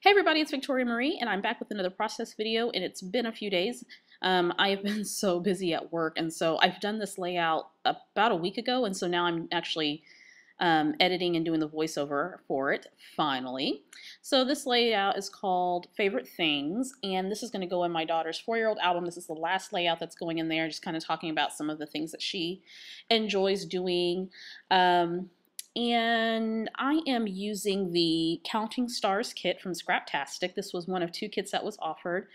Hey everybody, it's Victoria Marie, and I'm back with another process video, and it's been a few days. I have been so busy at work, and so I've done this layout about a week ago, and so now I'm actually editing and doing the voiceover for it, finally. So this layout is called Favorite Things, and this is going to go in my daughter's 4-year-old album. This is the last layout that's going in there, just kind of talking about some of the things that she enjoys doing. And I am using the Counting Stars kit from Scraptastic. This was one of 2 kits that was offered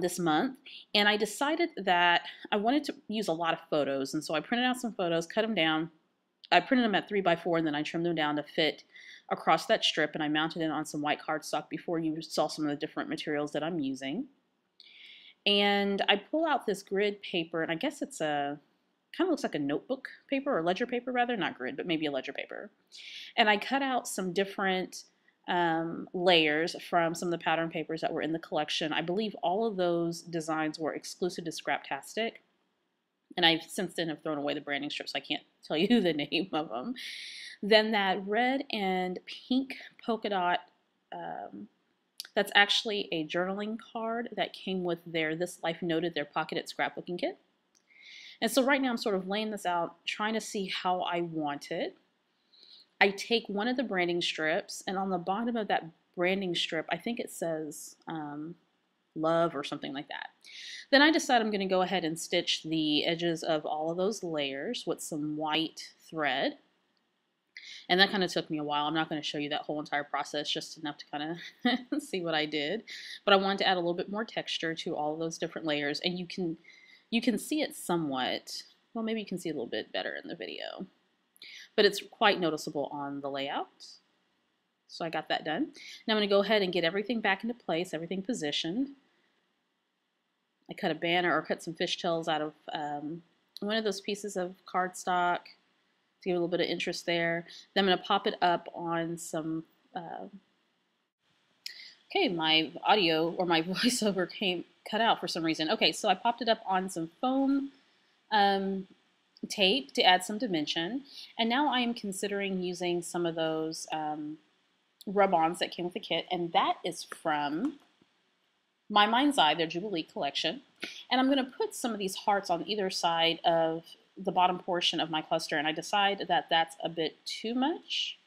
this month. And I decided that I wanted to use a lot of photos. And so I printed out some photos, cut them down. I printed them at 3x4 and then I trimmed them down to fit across that strip. And I mounted it on some white cardstock before you saw some of the different materials that I'm using. And I pull out this grid paper, and I guess it's a kind of looks like a notebook paper, or ledger paper rather, not grid, but maybe a ledger paper. And I cut out some different layers from some of the pattern papers that were in the collection. I believe all of those designs were exclusive to Scraptastic. And I've since then have thrown away the branding strips, so I can't tell you the name of them. Then that red and pink polka dot, that's actually a journaling card that came with their This Life Noted, their pocketed scrapbooking kit. And so right now I'm sort of laying this out, trying to see how I want it. I take one of the branding strips, and on the bottom of that branding strip, I think it says love or something like that. Then I decide I'm going to go ahead and stitch the edges of all of those layers with some white thread. And that kind of took me a while. I'm not going to show you that whole entire process, just enough to kind of see what I did. But I wanted to add a little bit more texture to all of those different layers, and you can see it somewhat. Well, maybe you can see a little bit better in the video, but it's quite noticeable on the layout. So I got that done. Now I'm going to go ahead and get everything back into place, everything positioned. I cut a banner, or cut some fishtails out of one of those pieces of cardstock to give a little bit of interest there. Then I'm going to pop it up on some okay, my audio or my voiceover cut out for some reason. Okay, so I popped it up on some foam tape to add some dimension. And now I am considering using some of those rub-ons that came with the kit. And that is from My Mind's Eye, their Jubilee collection. And I'm going to put some of these hearts on either side of the bottom portion of my cluster. And I decide that that's a bit too much.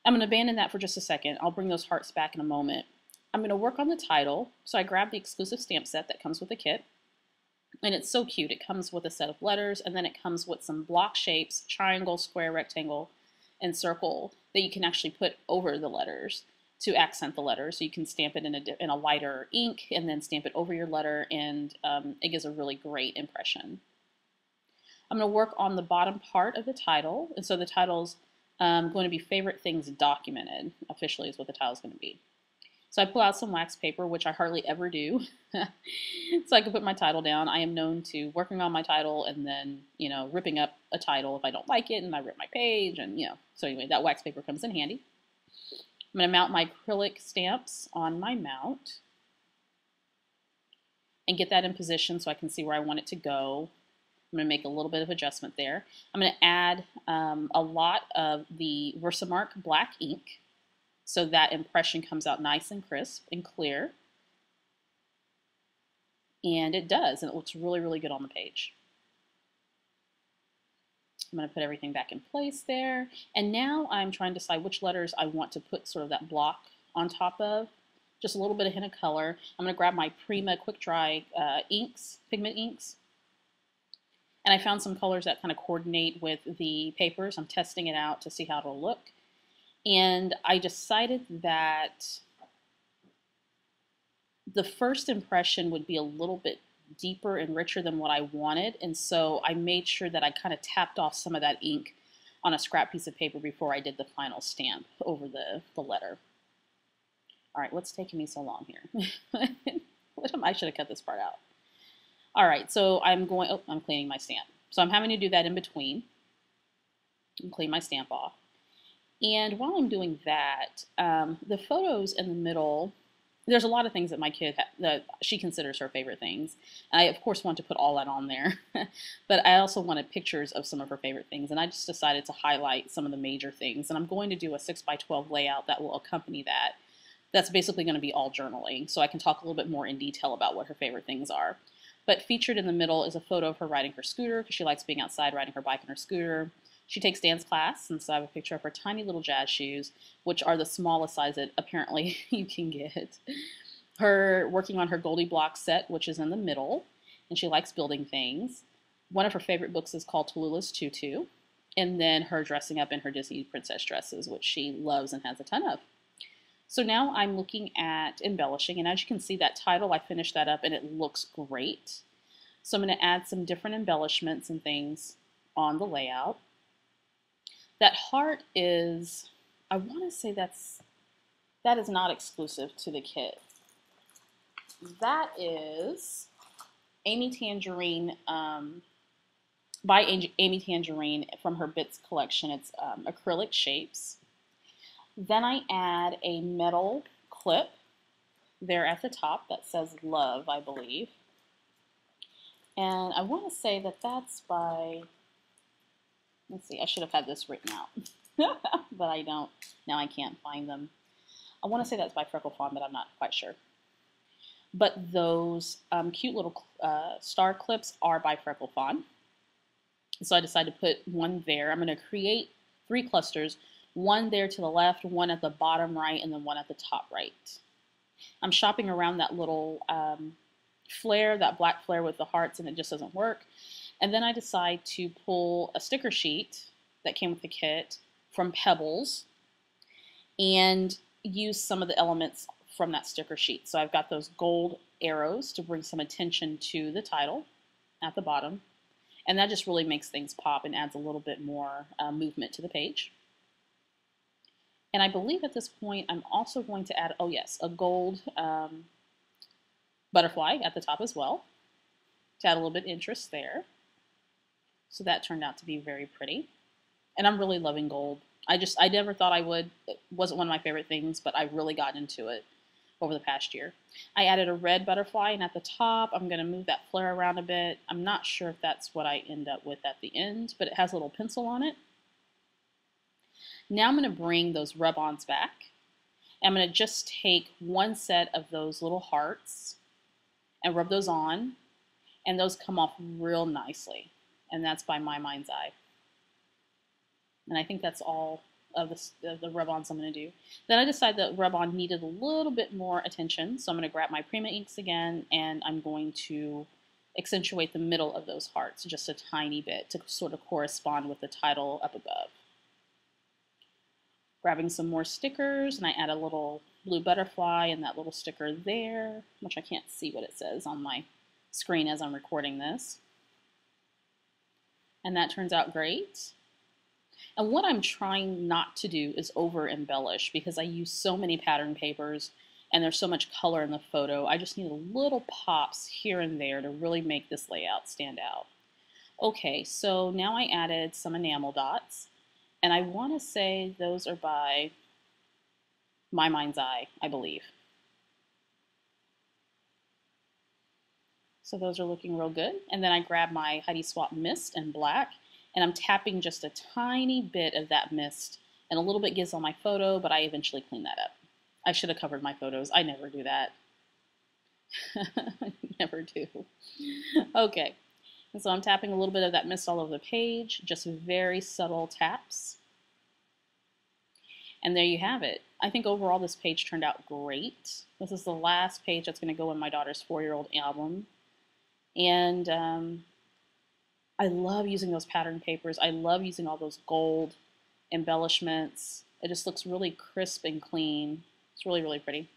I'm going to abandon that for just a second. I'll bring those hearts back in a moment. I'm going to work on the title. So I grabbed the exclusive stamp set that comes with the kit. And it's so cute. It comes with a set of letters, and then it comes with some block shapes, triangle, square, rectangle, and circle, that you can actually put over the letters to accent the letters. So you can stamp it in a lighter ink and then stamp it over your letter, and it gives a really great impression. I'm going to work on the bottom part of the title. And so the title's going to be Favorite Things Documented, officially is what the title is going to be. So I pull out some wax paper, which I hardly ever do, so I can put my title down. I am known to working on my title and then, ripping up a title if I don't like it, and I rip my page, and, So anyway, that wax paper comes in handy. I'm going to mount my acrylic stamps on my mount and get that in position so I can see where I want it to go. I'm going to make a little bit of adjustment there. I'm going to add a lot of the Versamark black ink so that impression comes out nice and crisp and clear. And it does, and it looks really, really good on the page. I'm going to put everything back in place there. And now I'm trying to decide which letters I want to put sort of that block on top of. Just a little bit of hint of color. I'm going to grab my Prima quick dry inks, pigment inks. And I found some colors that kind of coordinate with the papers. I'm testing it out to see how it'll look. And I decided that the first impression would be a little bit deeper and richer than what I wanted. And so I made sure that I kind of tapped off some of that ink on a scrap piece of paper before I did the final stamp over the letter. All right, what's taking me so long here? I should have cut this part out. All right, so I'm cleaning my stamp. So I'm having to do that in between and clean my stamp off. And while I'm doing that, the photos in the middle, there's a lot of things that my kid, that she considers her favorite things. I, of course, want to put all that on there. But I also wanted pictures of some of her favorite things. And I just decided to highlight some of the major things. And I'm going to do a 6x12 layout that will accompany that That's basically going to be all journaling, so I can talk a little bit more in detail about what her favorite things are. But featured in the middle is a photo of her riding her scooter, because she likes being outside riding her bike and her scooter. She takes dance class, and so I have a picture of her tiny little jazz shoes, which are the smallest size that apparently you can get. Her working on her Goldie Block set, which is in the middle, and she likes building things. One of her favorite books is called Tallulah's Tutu, and then her dressing up in her Disney princess dresses, which she loves and has a ton of. So now I'm looking at embellishing, and as you can see, that title, I finished that up and it looks great. So I'm going to add some different embellishments and things on the layout. That heart is, I want to say that is not exclusive to the kit. That is Amy Tangerine, by Amy Tangerine from her Bits collection. It's acrylic shapes. Then I add a metal clip there at the top that says love, I believe. And I want to say that that's by, let's see, I should have had this written out, but I don't. Now I can't find them. I want to say that's by Freckle Fawn, but I'm not quite sure. But those cute little star clips are by Freckle Fawn. So I decided to put one there. I'm going to create 3 clusters, one there to the left, one at the bottom right, and then one at the top right. I'm shopping around that little flare, that black flare with the hearts, and it just doesn't work. And then I decide to pull a sticker sheet that came with the kit from Pebbles and use some of the elements from that sticker sheet. So I've got those gold arrows to bring some attention to the title at the bottom. And that just really makes things pop and adds a little bit more movement to the page. And I believe at this point I'm also going to add, oh yes, a gold butterfly at the top as well to add a little bit of interest there. So that turned out to be very pretty. And I'm really loving gold. I never thought I would. It wasn't one of my favorite things, but I really got into it over the past year. I added a red butterfly, and at the top, I'm going to move that flare around a bit. I'm not sure if that's what I end up with at the end, but it has a little pencil on it. Now I'm going to bring those rub-ons back. I'm going to just take one set of those little hearts and rub those on, and those come off real nicely. And that's by My Mind's Eye. And I think that's all of the rub-ons I'm going to do. Then I decided that rub-on needed a little bit more attention, so I'm going to grab my Prima inks again, and I'm going to accentuate the middle of those hearts just a tiny bit to sort of correspond with the title up above. Grabbing some more stickers, and I add a little blue butterfly and that little sticker there, which I can't see what it says on my screen as I'm recording this. And that turns out great. And what I'm trying not to do is over embellish, because I use so many pattern papers and there's so much color in the photo. I just need a little pops here and there to really make this layout stand out. Okay, so now I added some enamel dots, and I want to say those are by My Mind's Eye, I believe. So those are looking real good. And then I grab my Heidi Swapp mist in black, and I'm tapping just a tiny bit of that mist, and a little bit gives on my photo, but I eventually clean that up. I should have covered my photos. I never do that. I never do. Okay, and so I'm tapping a little bit of that mist all over the page, just very subtle taps. And there you have it. I think overall this page turned out great. This is the last page that's going to go in my daughter's 4-year-old album. And I love using those pattern papers. I love using all those gold embellishments. It just looks really crisp and clean. It's really, really pretty.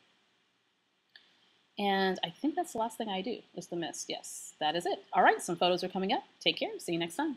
And I think that's the last thing I do, is the mist. Yes, that is it. All right, some photos are coming up. Take care. See you next time.